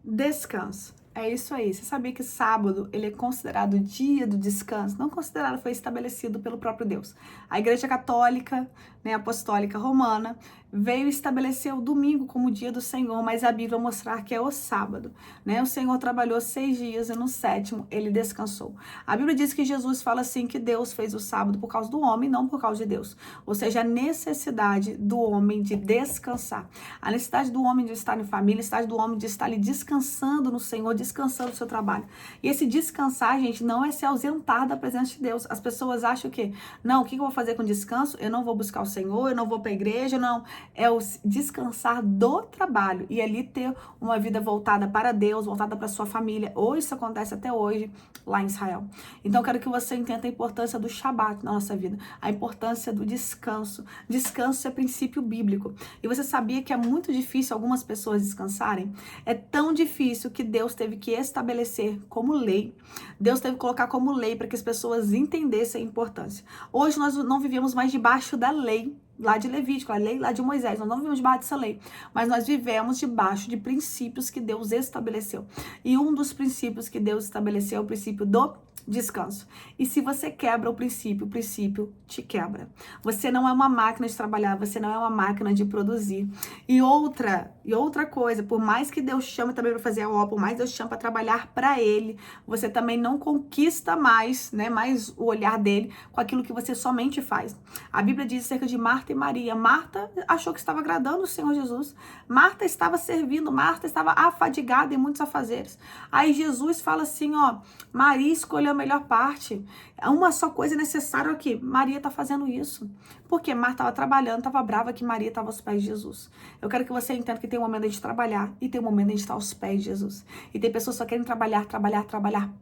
Descanso. É isso aí. Você sabia que sábado ele é considerado o dia do descanso? Não considerado, foi estabelecido pelo próprio Deus. A Igreja Católica, né, Apostólica Romana, veio estabelecer o domingo como o dia do Senhor, mas a Bíblia vai mostrar que é o sábado, né? O Senhor trabalhou 6 dias e no sétimo ele descansou. A Bíblia diz que Jesus fala assim que Deus fez o sábado por causa do homem, não por causa de Deus. Ou seja, a necessidade do homem de descansar. A necessidade do homem de estar em família, a necessidade do homem de estar ali descansando no Senhor, descansando no seu trabalho. E esse descansar, gente, não é se ausentar da presença de Deus. As pessoas acham que, não, o que eu vou fazer com descanso? Eu não vou buscar o Senhor, eu não vou para a igreja, não. É o descansar do trabalho e ali ter uma vida voltada para Deus, voltada para sua família. Hoje isso acontece até hoje lá em Israel. Então eu quero que você entenda a importância do Shabat na nossa vida, a importância do descanso. Descanso é princípio bíblico. E você sabia que é muito difícil algumas pessoas descansarem? É tão difícil que Deus teve que estabelecer como lei. Deus teve que colocar como lei para que as pessoas entendessem a importância. Hoje nós não vivemos mais debaixo da lei lá de Levítico, a lei lá de Moisés. Nós não vivemos debaixo dessa lei, mas nós vivemos debaixo de princípios que Deus estabeleceu. E um dos princípios que Deus estabeleceu é o princípio do descanso. E se você quebra o princípio te quebra. Você não é uma máquina de trabalhar, você não é uma máquina de produzir. E outra coisa, por mais que Deus chame também para fazer a obra, por mais que Deus chame para trabalhar para Ele, você também não conquista mais, né, mais o olhar dele com aquilo que você somente faz. A Bíblia diz acerca de Marta e Maria. Marta achou que estava agradando o Senhor Jesus. Marta estava servindo, Marta estava afadigada em muitos afazeres. Aí Jesus fala assim, ó, Maria escolheu a melhor parte. Uma só coisa necessária aqui. Maria está fazendo isso. Porque Marta estava trabalhando, estava brava que Maria estava aos pés de Jesus. Eu quero que você entenda que tem um momento de trabalhar e tem um momento de estar aos pés de Jesus. E tem pessoas que só querem trabalhar,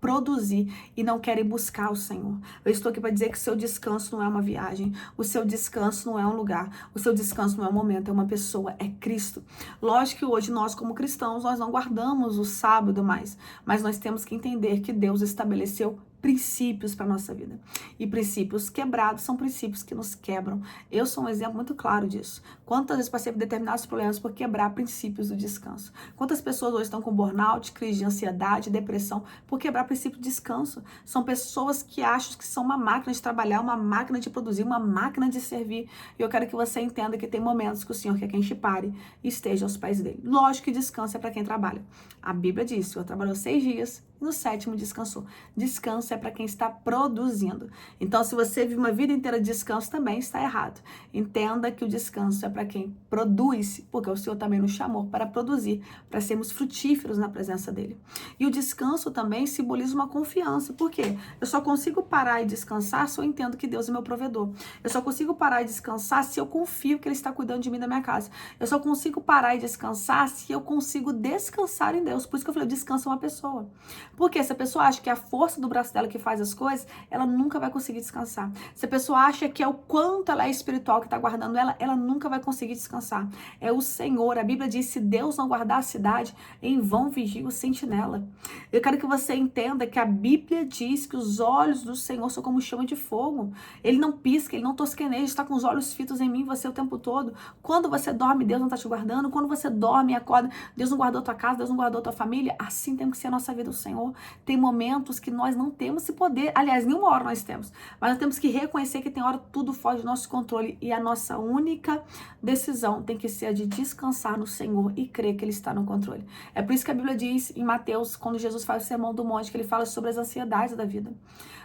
produzir e não querem buscar o Senhor. Eu estou aqui para dizer que o seu descanso não é uma viagem, o seu descanso não é um lugar, o seu descanso não é um momento, é uma pessoa, é Cristo. Lógico que hoje nós como cristãos, nós não guardamos o sábado mais, mas nós temos que entender que Deus estabeleceu princípios para nossa vida. E princípios quebrados são princípios que nos quebram. Eu sou um exemplo muito claro disso. Quantas vezes passei por determinados problemas por quebrar princípios do descanso? Quantas pessoas hoje estão com burnout, crise de ansiedade, depressão, por quebrar princípio de descanso? São pessoas que acham que são uma máquina de trabalhar, uma máquina de produzir, uma máquina de servir. E eu quero que você entenda que tem momentos que o Senhor quer que a gente pare e esteja aos pés dele. Lógico que descanso é para quem trabalha. A Bíblia diz, o Senhor trabalhou 6 dias e no sétimo descansou. Descanso é para quem está produzindo. Então, se você vive uma vida inteira de descanso, também está errado. Entenda que o descanso é para quem produz, porque o Senhor também nos chamou para produzir, para sermos frutíferos na presença dele. E o descanso também simboliza uma confiança. Por quê? Eu só consigo parar e descansar se eu entendo que Deus é meu provedor. Eu só consigo parar e descansar se eu confio que Ele está cuidando de mim e da minha casa. Eu só consigo parar e descansar se eu consigo descansar em Deus. Por isso que eu falei, descansa uma pessoa. Porque se a pessoa acha que é a força do braço dela que faz as coisas, ela nunca vai conseguir descansar. Se a pessoa acha que é o quanto ela é espiritual que está guardando ela, ela nunca vai conseguir descansar. É o Senhor. A Bíblia diz, se Deus não guardar a cidade, em vão vigia o sentinela. Eu quero que você entenda que a Bíblia diz que os olhos do Senhor são como chama de fogo. Ele não pisca, ele não tosqueneja, está com os olhos fitos em mim, você o tempo todo. Quando você dorme, Deus não está te guardando. Quando você dorme e acorda, Deus não guardou a tua casa, Deus não guardou a tua família. Assim tem que ser a nossa vida, o Senhor. Tem momentos que nós não temos esse poder, aliás, nenhuma hora nós temos, mas nós temos que reconhecer que tem hora que tudo foge do nosso controle e a nossa única decisão tem que ser a de descansar no Senhor e crer que Ele está no controle. É por isso que a Bíblia diz em Mateus, quando Jesus faz o sermão do monte, que Ele fala sobre as ansiedades da vida.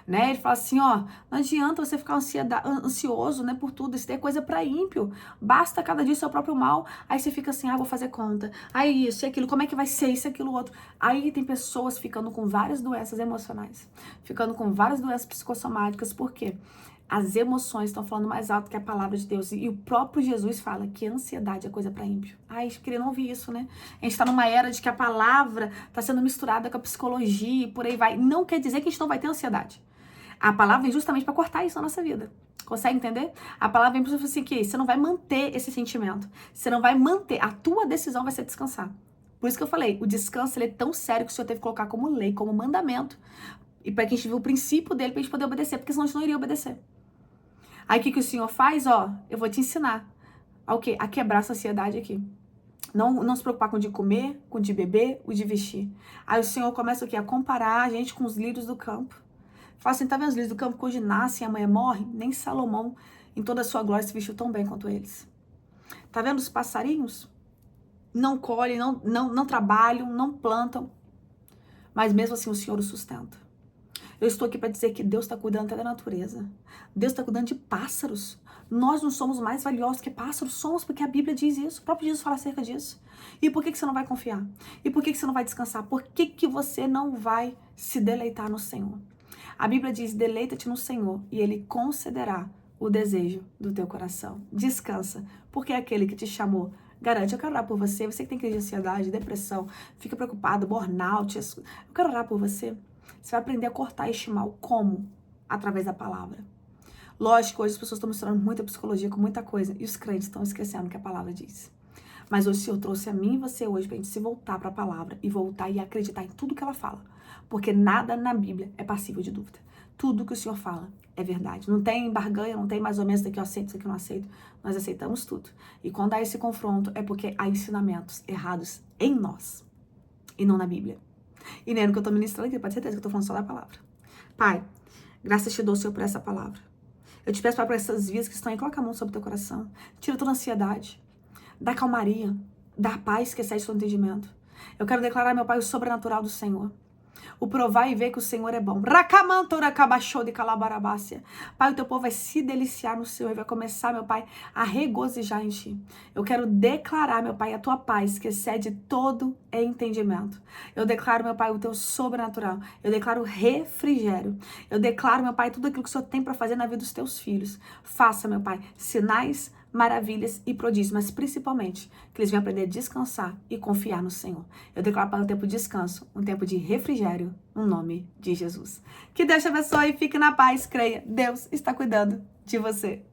Né? Ele fala assim, ó, não adianta você ficar ansioso, né, por tudo, isso daí é coisa para ímpio, basta cada dia o seu próprio mal, aí você fica assim, vou fazer conta, aí isso e aquilo, como é que vai ser isso e aquilo outro, aí tem pessoas ficando com várias doenças emocionais, ficando com várias doenças psicossomáticas, por quê? As emoções estão falando mais alto que a palavra de Deus. E o próprio Jesus fala que a ansiedade é coisa para ímpio. Ai, eu queria não ouvir isso, né? A gente está numa era de que a palavra está sendo misturada com a psicologia e por aí vai. Não quer dizer que a gente não vai ter ansiedade. A palavra vem justamente para cortar isso na nossa vida. Consegue entender? A palavra vem para você assim, que você não vai manter esse sentimento. Você não vai manter. A tua decisão vai ser descansar. Por isso que eu falei, o descanso ele é tão sério que o Senhor teve que colocar como lei, como mandamento. E para que a gente viu o princípio dele, para a gente poder obedecer, porque senão a gente não iria obedecer. Aí o que o Senhor faz? Ó, eu vou te ensinar. A o quê? A quebrar essa ansiedade aqui. Não se preocupar com o de comer, com o de beber, o de vestir. Aí o Senhor começa o quê? A comparar a gente com os lírios do campo. Fala assim, tá vendo os lírios do campo que hoje nascem e amanhã morrem? Nem Salomão, em toda a sua glória, se vestiu tão bem quanto eles. Tá vendo os passarinhos? Não colhem, não trabalham, não plantam, mas mesmo assim o Senhor os sustenta. Eu estou aqui para dizer que Deus está cuidando até da natureza. Deus está cuidando de pássaros. Nós não somos mais valiosos que pássaros, somos porque a Bíblia diz isso. O próprio Jesus fala acerca disso. E por que você não vai confiar? E por que você não vai descansar? Por que você não vai se deleitar no Senhor? A Bíblia diz, deleita-te no Senhor e Ele concederá o desejo do teu coração. Descansa, porque é aquele que te chamou. Garante, eu quero orar por você. Você que tem crise de ansiedade, depressão, fica preocupado, burnout. Eu quero orar por você. Você vai aprender a cortar este mal. Como? Através da palavra. Lógico, hoje as pessoas estão misturando muita psicologia com muita coisa. E os crentes estão esquecendo o que a palavra diz. Mas hoje o Senhor trouxe a mim e você hoje pra gente se voltar para a palavra. E voltar e acreditar em tudo que ela fala. Porque nada na Bíblia é passível de dúvida. Tudo que o Senhor fala é verdade. Não tem barganha, não tem mais ou menos daqui eu aceito, isso aqui eu não aceito. Nós aceitamos tudo. E quando há esse confronto é porque há ensinamentos errados em nós. E não na Bíblia. E nem no que eu tô ministrando aqui, pode ter certeza que eu tô falando só da palavra. Pai, graças te dou, Senhor, por essa palavra. Eu te peço, Pai, por essas vias que estão aí, coloca a mão sobre o teu coração. Tira toda a ansiedade. Dá calmaria. Dá paz que excede todo entendimento. Eu quero declarar, meu Pai, o sobrenatural do Senhor. O provar e ver que o Senhor é bom. Pai, o teu povo vai se deliciar no Senhor e vai começar, meu Pai, a regozijar em Ti. Eu quero declarar, meu Pai, a Tua paz que excede todo entendimento. Eu declaro, meu Pai, o Teu sobrenatural. Eu declaro refrigério. Eu declaro, meu Pai, tudo aquilo que o Senhor tem para fazer na vida dos Teus filhos. Faça, meu Pai, sinais, maravilhas e prodígios, mas principalmente que eles venham aprender a descansar e confiar no Senhor. Eu declaro para um tempo de descanso, um tempo de refrigério, no nome de Jesus. Que Deus te abençoe e fique na paz, creia. Deus está cuidando de você.